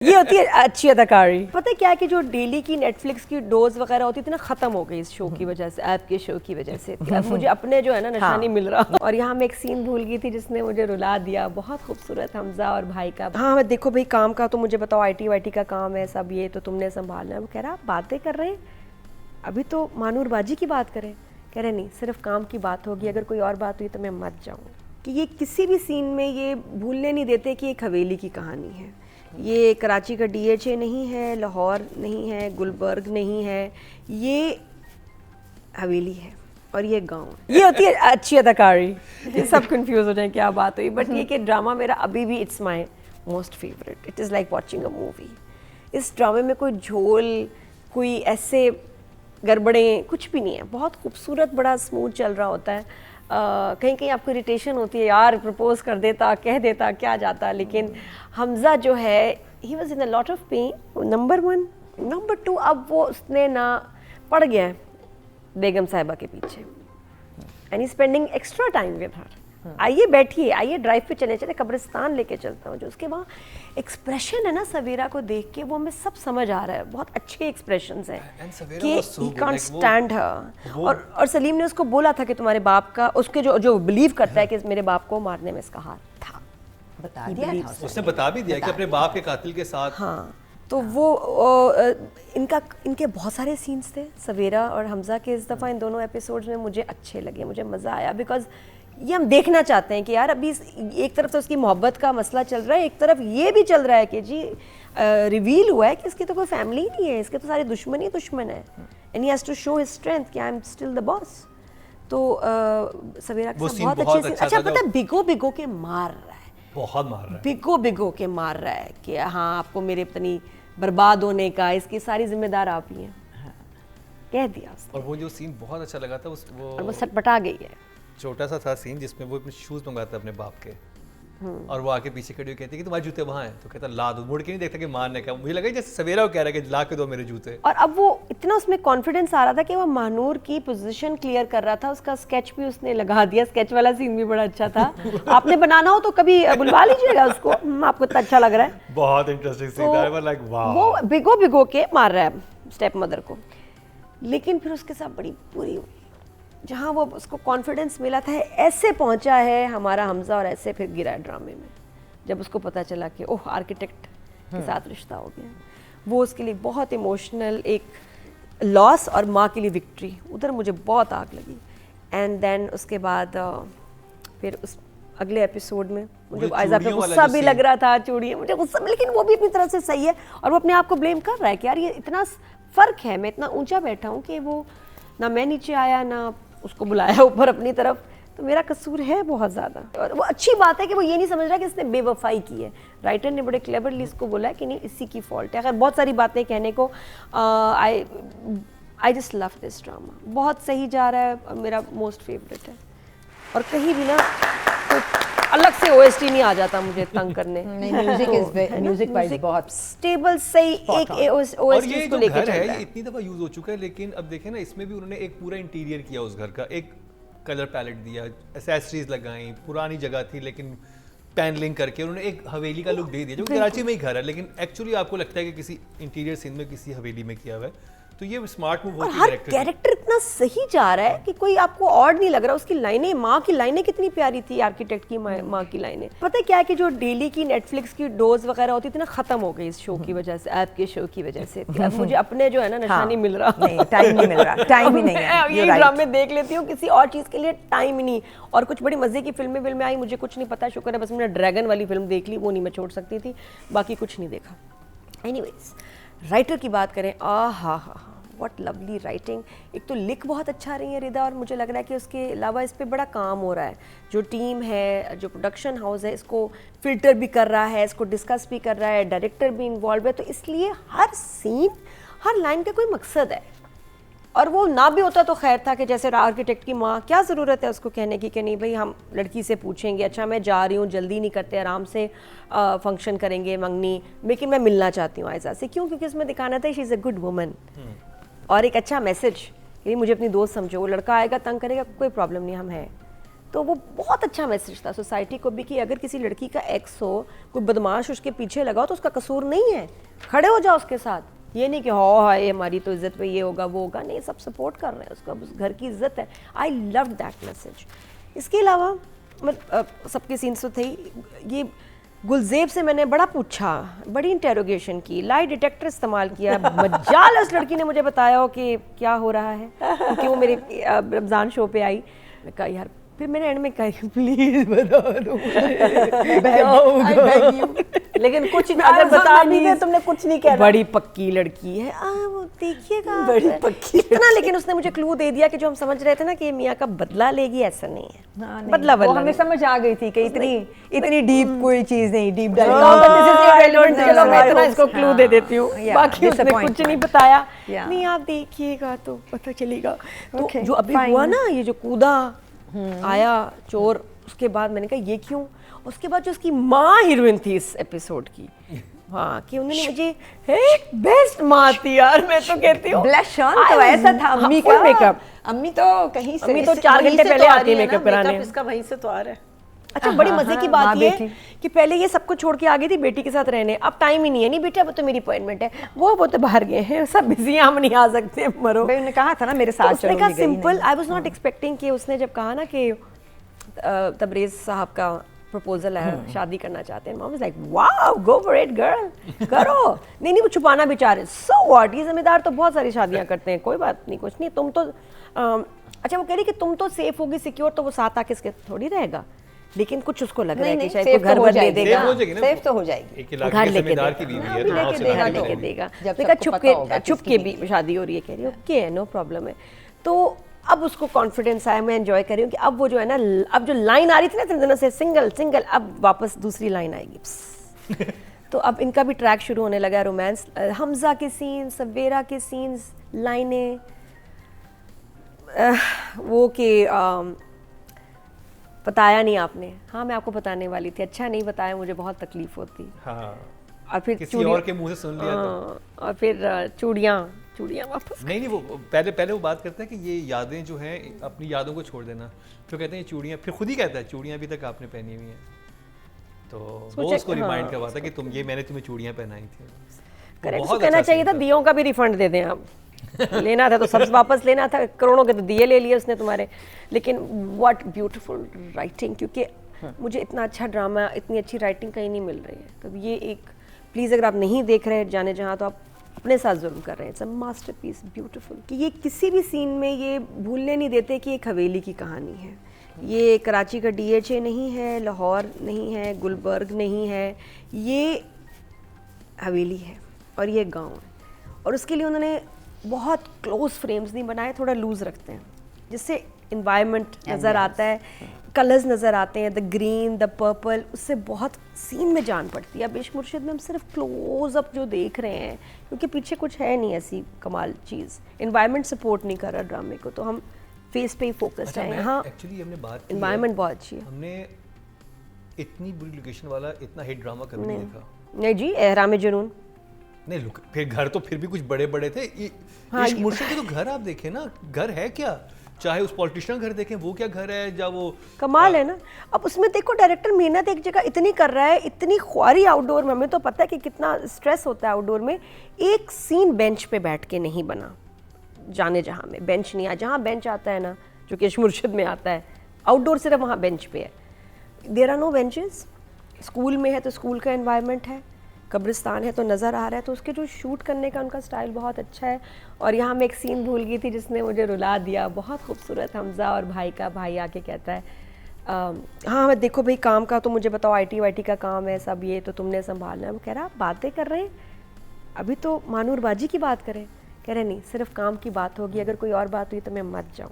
ये होती है अच्छी अदाकारी। पता है क्या है कि जो डेली की नेटफ्लिक्स की डोज वगैरह होती थी ना, खत्म हो गई इस शो की वजह से, ऐप के शो की वजह से। अब मुझे अपने जो है ना नशा नहीं मिल रहा। और यहाँ मैं एक सीन भूल गई थी जिसने मुझे रुला दिया, बहुत खूबसूरत, हमजा और भाई का। हाँ मैं देखो भाई काम का तो मुझे बताओ, IT वाईटी का काम है सब, ये तो तुमने संभालना है। वो कह रहा आप बातें कर रहे हैं, अभी तो मानूर बाजी की बात करें। कह रहे नहीं, सिर्फ काम की बात होगी, अगर कोई और बात हुई तो मैं मत जाऊँ। कि ये किसी भी सीन में ये भूलने नहीं देते कि एक हवेली की कहानी है। ये कराची का DHA नहीं है, लाहौर नहीं है, गुलबर्ग नहीं है, ये हवेली है और ये गांव है। ये होती है अच्छी अदाकारी। ये सब कंफ्यूज हो जाए क्या बात हुई, बट ये कि ड्रामा मेरा अभी भी it's my most favourite. It is like watching a movie. इस ड्रामे में कोई झोल, कोई ऐसे गड़बड़ें कुछ भी नहीं है। बहुत खूबसूरत, बड़ा स्मूथ चल रहा होता है। कहीं कहीं आपको इरिटेशन होती है, यार प्रपोज कर देता, कह देता, क्या जाता। लेकिन हमजा जो है, he was in a lot of pain, number 1। Number 2, अब वो उसने ना पड़ गया है बेगम साहिबा के पीछे, and he spending extra time with her. आइए बैठिए, आइए ड्राइव पे चले, चले कब्रिस्तान लेके चलता हूँ। जो उसके वहाँ एक्सप्रेशन है ना सवेरा को देख के, वो हमें सब समझ आ रहा है। बहुत अच्छे एक्सप्रेशंस हैं कि ही कांट स्टैंड हर। और सलीम ने उसको बोला था कि तुम्हारे बाप का, उसके जो बिलीव करता है कि मेरे बाप को मारने में इसका हाथ था, बता दिया था उसने बता भी दिया कि अपने बाप के कातिल के साथ। हाँ, तो वो इनके बहुत सारे सीन्स थे सवेरा और हमजा के। इस दफ़ा इन दोनों एपिसोड्स में मुझे अच्छे लगे, मुझे मज़ा आया। बिकॉज ये हम देखना चाहते हैं कि यार अभी एक तरफ तो उसकी मोहब्बत का मसला चल रहा है, एक तरफ ये भी चल रहा है कि जी रिवील हुआ है कि इसकी तो कोई फैमिली ही नहीं है, इसके तो सारे दुश्मन ही दुश्मन है, and he has to show his strength कि I am still the boss. तो सवेरा के साथ बहुत अच्छे सीन। अच्छा पता है, भिगो भिगो के मार रहा है, बहुत मार रहा है, भिगो भिगो के मार रहा है कि हाँ आपको मेरे पत्नी बर्बाद होने का, इसकी सारी जिम्मेदार आप ही हैं। कह दिया उसने। और वो जो सीन बहुत अच्छा लगा था, वो सटपटा गई है। छोटा सा था सीन जिसमें वो अपने शूज मंगाता है अपने बाप के, और वो आके पीछे खड़ी हुई कहती है कि तुम्हारे जूते वहाँ हैं, तो कहता ला दो, मुड़ के नहीं देखता कि मारने का। मुझे लगा जैसे सवेरा वो कह रहा है कि ला के दो मेरे जूते। और अब वो इतना उसमें कॉन्फिडेंस आ रहा था कि वो महानूर की पोजीशन क्लियर कर रहा था। उसका स्केच भी उसने लगा दिया, स्केच वाला सीन भी बड़ा अच्छा था। आपने बनाना हो तो कभी बुलवा लीजिएगा उसको, आपको इतना अच्छा लग रहा है। बहुत इंटरेस्टिंग सीन था, वो लाइक वाह। वो भिगो भिगो के मार रहा है स्टेप मदर को, लेकिन फिर उसके साथ बड़ी बुरी हुई। जहाँ वो उसको कॉन्फिडेंस मिला था, ऐसे पहुंचा है हमारा हमजा और ऐसे फिर गिरा है ड्रामे में, जब उसको पता चला कि ओह आर्किटेक्ट के साथ रिश्ता हो गया। वो उसके लिए बहुत इमोशनल, एक लॉस और माँ के लिए विक्ट्री। उधर मुझे बहुत आग लगी। एंड देन उसके बाद फिर उस अगले एपिसोड में मुझे आयजा पे गुस्सा भी लग रहा था, चूड़ियाँ, मुझे गुस्सा, लेकिन वो भी अपनी तरह से सही है। और वो अपने आप को ब्लेम कर रहा है कि यार ये इतना फ़र्क है, मैं इतना ऊंचा बैठा हूँ कि वो ना मैं नीचे आया ना उसको बुलाया ऊपर अपनी तरफ, तो मेरा कसूर है बहुत ज़्यादा। और वो अच्छी बात है कि वो ये नहीं समझ रहा कि इसने बेवफाई की है। राइटर ने बड़े क्लेवरली इसको बोला है कि नहीं इसी की फॉल्ट है। अगर बहुत सारी बातें कहने को, I just love this drama. बहुत सही जा रहा है और मेरा मोस्ट फेवरेट है। और कहीं भी ना तो अलग से OST नहीं आ जाता मुझे तंग करने। म्यूजिक वाइज बहुत स्टेबल सही एक OST को लेके चल रहा है। इतनी दफा यूज हो चुका है, लेकिन अब देखें ना इसमें भी उन्होंने एक पूरा इंटीरियर किया उस घर का, एक कलर पैलेट दिया, एक्सेसरीज लगाई, पुरानी जगह थी लेकिन पैनलिंग करके उन्होंने एक हवेली का लुक दे दिया, जो कराची में ही घर है लेकिन एक्चुअली आपको लगता है कि किसी इंटीरियर सीन में किसी हवेली में किया हुआ है। तो ये स्मार्ट मूव होती है। हर कैरेक्टर इतना सही जा रहा है कि कोई आपको ऑड नहीं लग रहा। उसकी लाइनें, माँ की लाइनें कितनी प्यारी थी, आर्किटेक्ट की माँ की लाइनें। पता है क्या है कि जो डेली की नेटफ्लिक्स की डोज वगैरह होती थी ना, खत्म हो गई इस शो की वजह से, ऐप के शो की वजह से। अब मुझे अपने जो है ना नशा नहीं मिल रहा, नहीं टाइम नहीं मिल रहा, टाइम ही नहीं है। ये ड्रामे देख लेती हूँ, किसी और चीज़ के लिए टाइम ही नहीं। और कुछ बड़ी मजे की फिल्में आई, मुझे कुछ नहीं पता, शुक्र है बस मैंने ड्रैगन वाली फिल्म देख ली, वो नहीं मैं छोड़ सकती थी, बाकी कुछ नहीं देखा। एनीवेज, राइटर की बात करें, हा व्हाट लवली राइटिंग। एक तो लिख बहुत अच्छा रही है रिदा, और मुझे लग रहा है कि उसके अलावा इस पे बड़ा काम हो रहा है। जो टीम है, जो प्रोडक्शन हाउस है, इसको फिल्टर भी कर रहा है, इसको डिस्कस भी कर रहा है, डायरेक्टर भी इन्वॉल्व है। तो इसलिए हर सीन, हर लाइन का कोई मकसद है। और वो ना भी होता तो खैर था कि जैसे आर्किटेक्ट की माँ, क्या ज़रूरत है उसको कहने की कि नहीं भाई हम लड़की से पूछेंगे, अच्छा मैं जा रही हूँ, जल्दी नहीं करते, आराम से फंक्शन करेंगे मंगनी, लेकिन मैं मिलना चाहती हूँ आयजा से। क्यों? क्योंकि उसमें दिखाना था she is a good woman, और एक अच्छा मैसेज कि मुझे अपनी दोस्त समझो। वो लड़का आएगा तंग करेगा, कोई प्रॉब्लम नहीं, हम हैं। तो वो बहुत अच्छा मैसेज था सोसाइटी को भी कि अगर किसी लड़की का एक्स हो, कोई बदमाश उसके पीछे लगा हो तो उसका कसूर नहीं है, खड़े हो जाओ उसके साथ। ये नहीं कि हो हाय हमारी तो इज्जत पे ये होगा वो होगा, नहीं, सब सपोर्ट कर रहे हैं उसका, उस घर की इज्जत है। I love that message. इसके अलावा सबके सीन्स तो थे ही। ये गुलजेब से मैंने बड़ा पूछा, बड़ी इंटेरोगेशन की, लाई डिटेक्टर इस्तेमाल किया, मजाल उस लड़की ने मुझे बताया हो कि क्या हो रहा है, क्योंकि वो मेरे रमज़ान शो पे आई। मैंने कहा यार, फिर मैंने एंड में कहा प्लीज बता दो क्या होगा। लेकिन कुछ अगर बता नहीं दे तुमने कुछ नहीं कहना। बड़ी पक्की लड़की है, वो देखिएगा बड़ी पक्की इतना। लेकिन उसने मुझे क्लू दे दिया कि जो हम समझ रहे थे ना कि मियाँ का बदला लेगी, ऐसा नहीं है। बदला वो हमें नहीं। समझ आ गई थी कि इतनी डीप कोई चीज नहीं, डीप चलो मैं इतना इसको क्लू दे देती हूँ, Yeah, बाकी उसने कुछ disappointment. नहीं बताया। Yeah. नहीं आप देखिएगा तो पता चलेगा। तो Okay, जो अभी fine. हुआ ना, ये जो कूदा आया चोर, उसके बाद मैंने कहा ये क्यों। उसके बाद जो उसकी माँ हीरोइन थी इस एपिसोड की, हाँ, कि उन्होंने मुझे बेस्ट माँ थी यार, मैं तो कहती हूँ। ब्लश ऑन तो ऐसा था अम्मी का मेकअप। अम्मी तो कहीं से, अम्मी तो 4 घंटे पहले आती है मेकअप कराने। इसका वहीं से तो आ रहा है। अच्छा, बड़ी मजे की बात माँ ये बेटी। कि पहले ये सब कुछ छोड़ के आ गई थी बेटी के साथ रहने, अब टाइम ही नहीं है। नहीं बेटा, वो तो मेरी अपॉइंटमेंट है, वो तो बाहर गए हैं, सब बिजी हैं, हम नहीं आ सकते, मरो। भाई उन्होंने कहा था ना मेरे तो साथ उसने चलो, कहा simple, I was not expecting कि उसने जब कहा ना कि तबरेज साहब का प्रपोजल है, शादी करना चाहते हैं, mom was like wow go for it girl, करो। नहीं वो छुपाना भी चाह रहे, सो व्हाट, ये जिम्मेदार तो बहुत सारी शादियां करते हैं, कोई बात नहीं, कुछ नहीं, तुम तो अच्छा वो कह रही कि तुम तो सेफ होगी, सिक्योर, तो वो साथ आके इसके थोड़ी रहेगा। लेकिन कुछ उसको लग रहा है कि शायद कोई घर भर ले देगा, सेफ तो हो जाएगी, एक इलाके घर के लेके जमींदार देगा, की बीवी हाँ, है तो लेके वहाँ से देगा, बाहर लेके निकलेगी। देगा। जब देखा सबको पता होगा चुप किसकी के भी शादी हो रही है, कह रही ओके है, नो प्रॉब्लम है। तो अब उसको कॉन्फिडेंस आया, मैं एंजॉय कर रही हूँ कि अब वो जो है ना, अब जो लाइन आ रही थी ना इतने दिनों से सिंगल सिंगल, अब वापस दूसरी लाइन आएगी। तो अब इनका भी ट्रैक शुरू होने लगा है, रोमांस, हमजा के सीन्स, सवेरा के सीन्स, लाइनें, वो कि बताया नहीं आपने, हाँ मैं आपको बताने वाली थी, अच्छा नहीं बताया, मुझे बहुत तकलीफ होती। हाँ, और फिर किसी और के मुंह से सुन लिया तो। और फिर चूड़ियाँ वापस। नहीं वो पहले वो बात करता है कि ये यादें जो हैं, अपनी यादों को छोड़ देना। फिर कहते हैं ये चूड़ियाँ, फिर खुद ही कहता है चूड़ियाँ अभी तक आपने पहनी हुई हैं, तो वो उसको रिमाइंड करवाता है कि तुम ये मैंने तुम्हें चूड़ियाँ पहनाई थी। करेक्ट, उसको कहना चाहिए था दियों का भी रिफंड दे दें आप। लेना था तो सब वापस लेना था, करोड़ों के तो दिए ले लिए उसने तुम्हारे। लेकिन व्हाट ब्यूटीफुल राइटिंग, क्योंकि मुझे इतना अच्छा ड्रामा, इतनी अच्छी राइटिंग कहीं नहीं मिल रही है। तो ये एक, प्लीज़ अगर आप नहीं देख रहे हैं जाने जहाँ, तो आप अपने साथ जुल्म कर रहे हैं। इट्स अ मास्टरपीस, ब्यूटीफुल, कि ये किसी भी सीन में ये भूलने नहीं देते कि एक हवेली की कहानी है। ये कराची का DHA नहीं है, लाहौर नहीं है, गुलबर्ग नहीं है, ये हवेली है और ये गांव है। और उसके लिए उन्होंने बहुत क्लोज फ्रेम्स नहीं बनाए, थोड़ा लूज रखते हैं, जिससे इन्वायरमेंट नज़र आता है, कलर्स नज़र आते हैं, द ग्रीन, द पर्पल, उससे बहुत सीन में जान पड़ती है। अब इश्क मुर्शिद में हम सिर्फ क्लोज अप जो देख रहे हैं, क्योंकि पीछे कुछ है नहीं ऐसी कमाल चीज़, इन्वायरमेंट सपोर्ट नहीं कर रहा ड्रामे को, तो हम फेस पे ही फोकस्ड हैं। यहाँ एक्चुअली हमने बात की इन्वायरमेंट बहुत अच्छी है। हमने इतनी बुरी लोकेशन वाला इतना हिट ड्रामा कभी नहीं देखा। नहीं जी, एहराम जुनून, नहीं लुक, फिर घर तो फिर भी कुछ बड़े बड़े थे। इश्क मुर्शिद के तो घर आप देखें ना, घर है क्या, चाहे उस पॉलिटिशियन घर देखें, वो क्या घर है, जब वो कमाल है ना। अब उसमें देखो डायरेक्टर मेहनत एक जगह इतनी कर रहा है, इतनी ख्वारी आउटडोर में, हमें तो पता है कि कितना स्ट्रेस होता है आउटडोर में। एक सीन बेंच पे बैठ के नहीं बना, जाने जहाँ में बेंच नहीं आया, जहाँ बेंच आता है ना, जो कि इश्क मुर्शिद में आता है, आउटडोर सिर्फ वहाँ बेंच पे है। There are no benches. School में है तो स्कूल का एनवायरनमेंट है, कब्रिस्तान है तो नज़र आ रहा है, तो उसके जो शूट करने का उनका स्टाइल बहुत अच्छा है। और यहाँ मैं एक सीन भूल गई थी जिसने मुझे रुला दिया, बहुत खूबसूरत, हमजा और भाई का, भाई आके कहता है हाँ मैं देखो भाई काम का तो मुझे बताओ, IT वाईटी का काम है सब, ये तो तुमने संभालना है। वो कह रहा आप बातें कर रहे हैं, अभी तो मानूर बाजी की बात करें। कह रहे नहीं, सिर्फ काम की बात होगी, अगर कोई और बात हुई तो मैं मत जाऊँ।